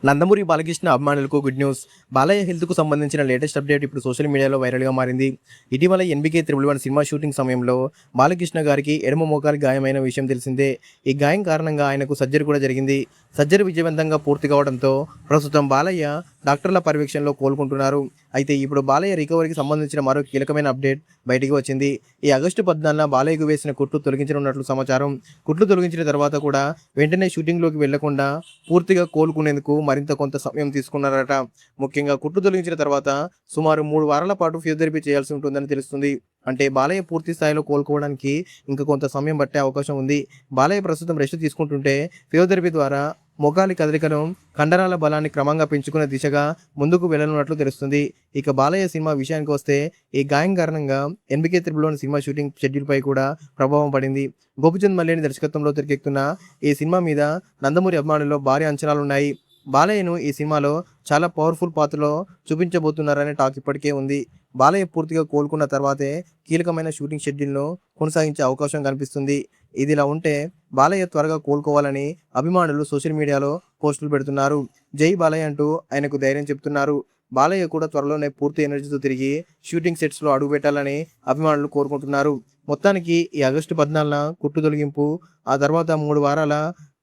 నందమూరి బాలకృష్ణ అభిమానులకు good news. Balayya హెల్త్‌కు సంబంధించిన latest update ఇప్పుడు సోషల్ మీడియాలో వైరల్‌గా మారింది. ఇటీవల 'ఎన్‌బీకే 111' సినిమా షూటింగ్ సమయంలో బాలకృష్ణ గారికి ఎడమ మోకాలికి గాయమైన విషయం తెలిసిందే. ఈ గాయం కారణంగా ఆయనకు సర్జరీ కూడా జరిగింది. సర్జరీ విజయవంతంగా పూర్తి కావడంతో ప్రస్తుతం బాలయ్య డాక్టర్ల పర్యవేక్షణలో కోలుకుంటున్నారు. అయితే ఇప్పుడు బాలయ్య రికవరీకి సంబంధించిన మరో కీలకమైన అప్డేట్ బయటికి వచ్చింది. ఈ ఆగస్టు 14న బాలయ్యకు వేసిన కుట్లు తొలగించనున్నట్లు సమాచారం. కుట్లు తొలగించిన తర్వాత కూడా వెంటనే షూటింగ్‌లోకి వెళ్లకుండా పూర్తిగా కోలుకునేందుకు మరింత కొంత సమయం తీసుకున్నారట. ముఖ్యంగా కుట్లు తొలగించిన తర్వాత సుమారు 3 వారాల పాటు ఫిజియోథెరపీ చేయాల్సి ఉంటుందని తెలుస్తుంది. అంటే బాలయ్య పూర్తి స్థాయిలో కోలుకోవడానికి ఇంకా కొంత సమయం పట్టే అవకాశం ఉంది. బాలయ్య ప్రస్తుతం రెస్ట్ తీసుకుంటుంటే ఫిజియోథెరపీ ద్వారా మోకాలి కదలికను, కండరాల బలాన్ని క్రమంగా పెంచుకునే దిశగా ముందుకు వెళ్లనున్నట్లు తెలుస్తుంది. ఇక బాలయ్య సినిమా విషయానికి వస్తే ఈ గాయం కారణంగా 'ఎన్‌బీకే 111' సినిమా షూటింగ్ షెడ్యూల్‌పై కూడా ప్రభావం పడింది. గోపీచంద్ మల్లేని దర్శకత్వంలో తెరకెక్కుతున్న ఈ సినిమా మీద నందమూరి అభిమానుల్లో భారీ అంచనాలున్నాయి. బాలయ్యను ఈ సినిమాలో చాలా పవర్‌ఫుల్ పాత్రలో చూపించబోతున్నారనే టాక్ ఇప్పటికే ఉంది. బాలయ్య పూర్తిగా కోలుకున్న తర్వాతే కీలకమైన షూటింగ్ షెడ్యూల్‌ను కొనసాగించే అవకాశం కనిపిస్తుంది. ఇదిలా ఉంటే బాలయ్య త్వరగా కోలుకోవాలని అభిమానులు సోషల్ మీడియాలో పోస్టులు పెడుతున్నారు. జై బాలయ్య అంటూ ఆయనకు ధైర్యం చెప్తున్నారు. బాలయ్య కూడా త్వరలోనే పూర్తి ఎనర్జీతో తిరిగి షూటింగ్ సెట్స్‌లో అడుగుపెట్టాలని అభిమానులు కోరుకుంటున్నారు. మొత్తానికి ఈ ఆగస్టు 14న కుట్లు తొలగింపు, ఆ తర్వాత 3 వారాల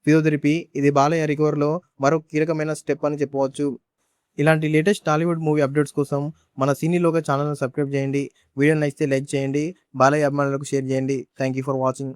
ఫిజియోథెరపీ ఇది బాలయ్య రికవరీలో మరో కీలకమైన స్టెప్ అని చెప్పవచ్చు. ఇలాంటి లేటెస్ట్ టాలీవుడ్ మూవీ అప్డేట్స్ కోసం మన సినీ లోగా ఛానల్‌ని సబ్స్క్రైబ్ చేయండి. వీడియో నచ్చితే లైక్ చేయండి. బాలయ్య అభిమానులకు షేర్ చేయండి. Thank you for watching.